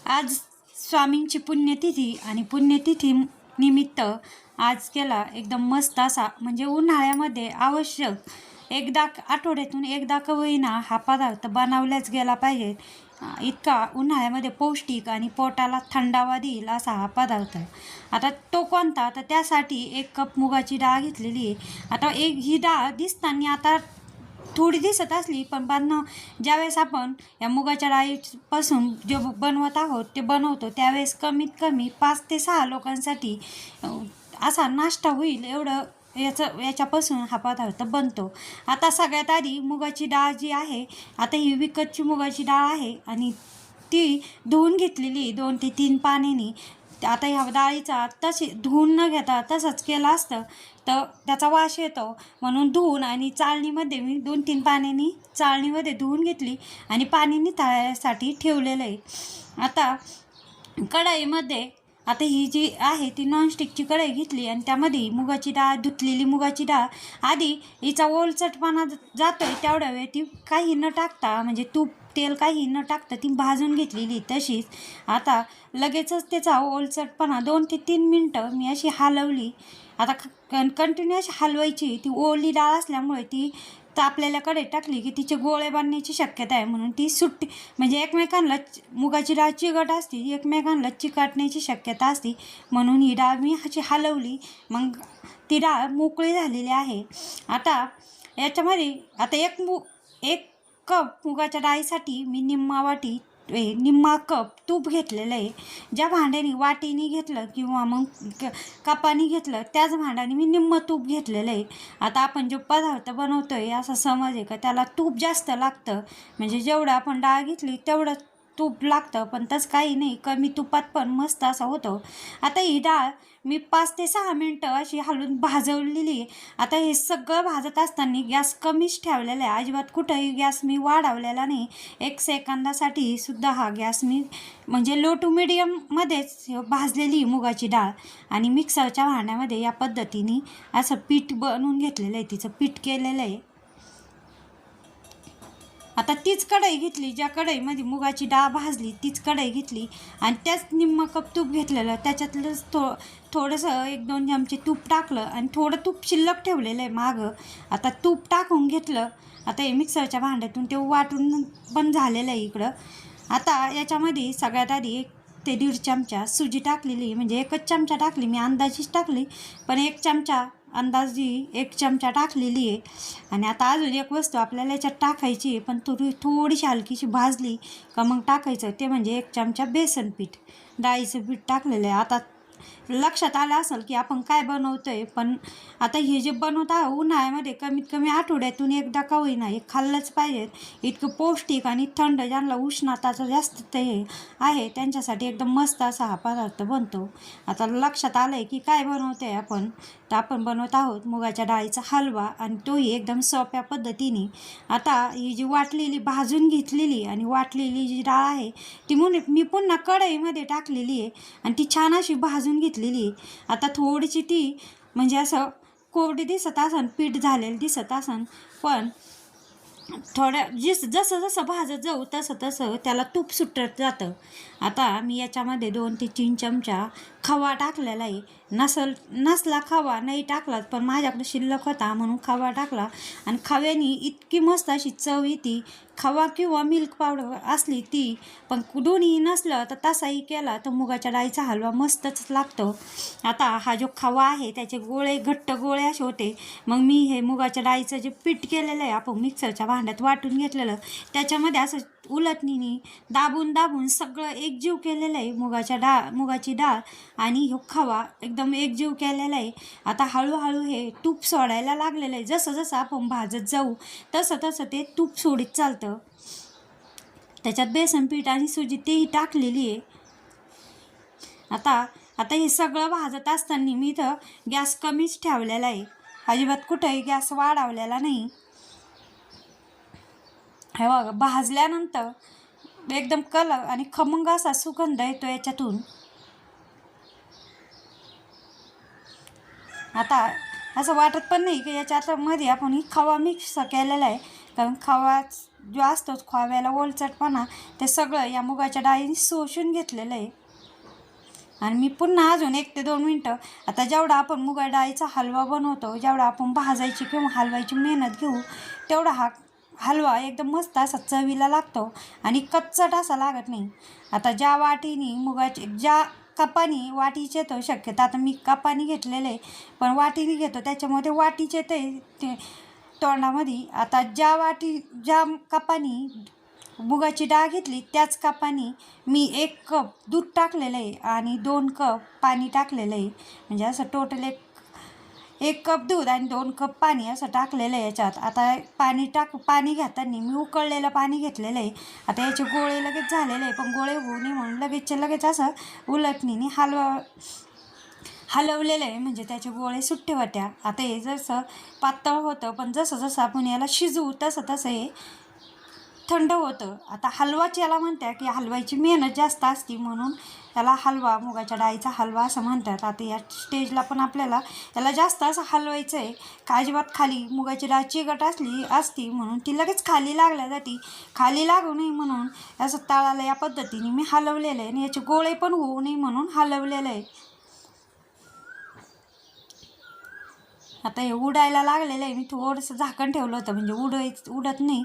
आज स्वामींची पुण्यतिथी आणि पुण्यतिथी निमित्त आज केला एकदम मस्त असा म्हणजे उन्हाळ्यामध्ये आवश्यक एकदा आठवड्यातून एकदा का होईना हा पदार्थ बनवलाच गेला पाहिजे. इतका उन्हाळ्यामध्ये पौष्टिक आणि पोटाला थंडावा देईल असा हा पदार्थ. आता तो कोणता, तर त्यासाठी 1 कप मुगाची डाळ घेतलेली आहे. आता ही डाळ दिसताना आता थोडी दिसत असली पण ज्यावेळेस आपण या मुगाच्या डाळीपासून जे बनवत आहोत ते बनवतो त्यावेळेस कमीत कमी 5 ते 6 लोकांसाठी असा नाश्ता होईल एवढं याच्यापासून हा पदार्थ बनतो. आता सगळ्यात आधी मुगाची डाळ जी आहे, आता ही विकतची मुगाची डाळ आहे आणि ती धुवून घेतलेली 2 ते 3 पाण्याने. आता ह्या डाळीचा तशी धुवून न घेता तसंच केलं असतं तर त्याचा वास येतो, म्हणून धुवून आणि चाळणीमध्ये मी 2-3 पाण्याने चाळणीमध्ये धुवून घेतली आणि पाणी निथळण्यासाठी ठेवलेलं आहे. आता कढईमध्ये आता ही जी आहे ती नॉनस्टिकची कढई घेतली आणि त्यामध्ये मुगाची डाळ, धुतलेली मुगाची डाळ, आधी हिचा ओलचटपणा जातोय तेवढ्या वेळ ती काही न टाकता म्हणजे तूप तेल काही न टाकता ती भाजून घेतलेली तशीच. आता लगेचच त्याचा ओलचटपणा 2 ते 3 मिनटं मी अशी हलवली. आता कंटिन्यू अशी हलवायची. ती ओली डाळ असल्यामुळे ती तापलेल्याकडे टाकली की तिचे गोळे बनण्याची शक्यता आहे, म्हणून ती सुट्टी म्हणजे एकमेकांना मुगाची डाळ चिकट असते, एकमेकांना चिकटण्याची शक्यता असते, म्हणून ही डाळ मी अशी हलवली. मग ती डाळ मोकळी झालेली आहे. आता याच्यामध्ये आता एक कप मुगाच्या डाळीसाठी मी निम्मा कप तूप घेतलेलं आहे. ज्या भांड्याने वाटीने घेतलं किंवा मग कपाने घेतलं त्याच भांड्याने मी निम्मं तूप घेतलेलं आहे. आता आपण जो पदार्थ बनवतो आहे असा समज आहे का त्याला तूप जास्त लागतं, म्हणजे जेवढं आपण डाळ घेतली तेवढं तूप लागतं, पण तसं काही नाही, कमी तुपात पण मस्त असा होतो. आता ही डाळ मी 5 ते 6 मिनटं अशी हलवून भाजवलेली आहे. आता हे सगळं भाजत असताना गॅस कमीच ठेवलेला आहे, अजिबात कुठंही गॅस मी वाढवलेला नाही. 1 सेकंदासाठी सुद्धा हा गॅस मी म्हणजे लो टू मिडियममध्येच भाजलेली मुगाची डाळ आणि मिक्सरच्या भांड्यामध्ये या पद्धतीने असं पीठ बनवून घेतलेलं आहे, तिचं पीठ केलेलं आहे. आता तीच कढई घेतली, ज्या कढईमध्ये मुगाची डाळ भाजली तीच कढई घेतली आणि त्याच निम्मं कप तूप घेतलेलं, त्याच्यातलंच थोडंसं 1-2 चमचे तूप टाकलं आणि थोडं तूप शिल्लक ठेवलेलं आहे मागं. आता तूप टाकून घेतलं. आता हे मिक्सरच्या भांड्यातून ते वाटून पण झालेलं आहे इकडं. आता याच्यामध्ये सगळ्यात आधी 1 ते 1.5 चमचा सुजी टाकलेली, म्हणजे 1च चमचा टाकली मी, अंदाजीच टाकली, पण 1 चमचा अंदाजी 1 चमचा टाकलेली आहे. आणि आता अजून एक वस्तू आपल्याला याच्यात टाकायची आहे, पण थोडीशी हलकीशी भाजली का मग टाकायचं, ते म्हणजे 1 चमचा बेसन पीठ, डाळीचं पीठ टाकलेलं आहे. आता लक्षात आलं असेल की आपण काय बनवतो आहे, पण आता हे जे बनवत आहे उन्हाळ्यामध्ये कमीत कमी आठवड्यातून एकदा का होईना हे खाल्लंच पाहिजे. इतकं पौष्टिक आणि थंड, ज्यांना उष्णताचं जास्त ते आहे त्यांच्यासाठी एकदम मस्त असा हा पदार्थ बनतो. आता लक्षात आलं आहे की काय बनवतो आहे आपण, तर आपण बनवत आहोत मुगाच्या डाळीचा हलवा आणि तोही एकदम सोप्या पद्धतीने. आता ही जी भाजून घेतलेली आणि वाटलेली जी डाळ आहे ती मी पुन्हा कढईमध्ये टाकलेली आहे आणि ती छान अशी भाजून घेतलेली आहे. आता थोडीशी ती म्हणजे असं कोरडी दिसत असन, पीठ झालेलं दिसत असन, पण जसं जसं भाजत जाऊ तसं तसं त्याला तूप सुटत जातं. आता मी याच्यामध्ये 2 ते 3 चमचा खवा टाकलेला आहे. नसला खवा नाही टाकलात, पण माझ्याकडे शिल्लक होता म्हणून खवा टाकला आणि खव्याने इतकी मस्त अशी चव येते. खवा किंवा मिल्क पावडर असली ती, पण दोन्ही नसलं तर तसाही केला तर मुगाच्या डाळीचा हलवा मस्तच लागतो. आता हा जो खवा आहे त्याचे घट्ट गोळे असे होते. मग मी हे मुगाच्या डाळीचं जे पीठ केलेलं आहे आपण मिक्सरच्या भांड्यात वाटून घेतलेलं, त्याच्यामध्ये असं उलटणीने दाबून सगळं एकजीव केलेलं आहे. मुगाची डाळ आणि हो खवा एकदम एकजीव केलेला आहे. आता हळूहळू हे तूप सोडायला लागलेलं आहे. जसं जसं आपण भाजत जाऊ तसं तसं ते तूप सोडीत चालतं. त्याच्यात बेसन पीठ आणि सुजी तेही टाकलेली आहे. आता हे सगळं भाजत असताना मी इथं गॅस कमीच ठेवलेला आहे, अजिबात कुठंही गॅस वाढवलेला नाही. हे बघा, भाजल्यानंतर एकदम कलर आणि खमंग असा सुगंध येतो याच्यातून. आता असं वाटत पण नाही की याच्यामध्ये आपण खवा मिक्स केलेला आहे, कारण खवा जो असतो खोव्याला ओलचटपणा ते सगळं या मुगाच्या डाळीने शोषून घेतलेलं आहे. आणि मी पुन्हा अजून 1 ते 2 मिनटं, आता जेवढा आपण मुगा डाळीचा हलवा बनवतो, जेवढा आपण भाजायची किंवा हलवायची मेहनत घेऊ, तेवढा हा हलवा एकदम मस्त असा चवीला लागतो आणि कच्चट असा लागत नाही. आता ज्या वाटीने ज्या कपानी वाटीचे तो शक्यता, आता मी कपानी घेतलेले आहे पण वाटीने घेतो त्याच्यामुळे ते वाटीचे ते तोंडामध्ये. आता ज्या कपानी मुगाची डाळ घेतली त्याच कपानी मी 1 कप दूध टाकलेलं आहे आणि 2 कप पाणी टाकलेलं आहे. म्हणजे असं टोटल 1 कप दूध आणि 2 कप पाणी असं टाकलेलं आहे याच्यात. आता पाणी घेताना मी उकळलेलं पाणी घेतलेलं आहे. आता याचे गोळे लगेच झालेले आहे, पण गोळे होऊ नये म्हणून लगेच असं उलटणीने हलवलेलं आहे, म्हणजे त्याचे गोळे सुट्टे होत्या. आता हे जसं पातळ होतं, पण जसं आपण याला शिजवू तसं हे थंड होतं. आता हलवाच याला म्हणतात की हलवायची मेहनत जास्त असते म्हणून याला हलवा, मुगाच्या डाळीचा हलवा असं म्हणतात. आता या स्टेजला पण आपल्याला याला जास्त असं हलवायचं आहे का अजिबात खाली मुगाची डाळ चिकट असती म्हणून ती लगेच खाली लागल्या जाते. खाली लागू नये म्हणून असं तळाला या पद्धतीने मी हलवलेलं आहे आणि याचे गोळे पण होऊ नये म्हणून हलवलेलं आहे. आता हे उडायला लागलेलं आहे, मी थोडंसं झाकण ठेवलं होतं म्हणजे उडत नाही.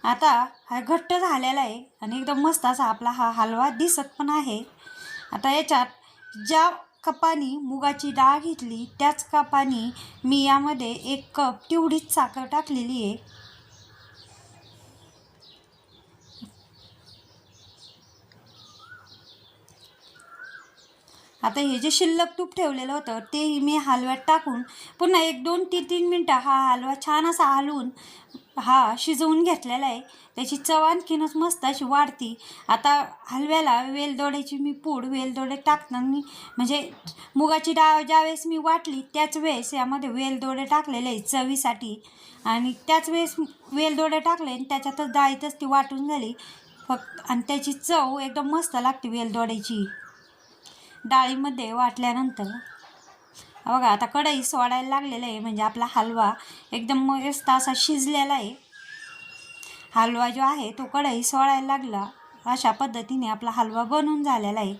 आता हा घट्ट झालेला आहे आणि एकदम मस्त असा आपला हा हलवा दिसत पण आहे. आता याच्यात ज्या कपानी मुगाची डाळ घेतली त्याच कपानी मी यामध्ये 1 कप तेवढीच साखर टाकलेली आहे. आता हे जे शिल्लक तूप ठेवलेलं होतं तेही मी हलव्यात टाकून पुन्हा 1, 2, 3 मिनटं हा हलवा छान असा हलवून शिजवून घेतलेला आहे. त्याची चव आणखीनच मस्त अशी वाढती. आता हलव्याला वेलदोड्याची मी वेलदोडे टाकताना म्हणजे मुगाची डाळ ज्यावेळेस मी वाटली त्याच वेळेस यामध्ये वेलदोडे टाकलेले आहे चवीसाठी आणि त्याच वेळेस वेलदोडे टाकले आणि त्याच्यातच डाळीतच ती वाटून झाली फक्त. आणि त्याची चव एकदम मस्त लागते वेलदोड्याची डाळीमध्ये वाटल्यानंतर. बघा आता कढई सोडायला लागलेलं आहे, म्हणजे आपला हलवा एकदम मस्त असा शिजलेला आहे. हलवा जो आहे तो कढई सोडायला लागला, अशा पद्धतीने आपला हलवा बनवून झालेला आहे.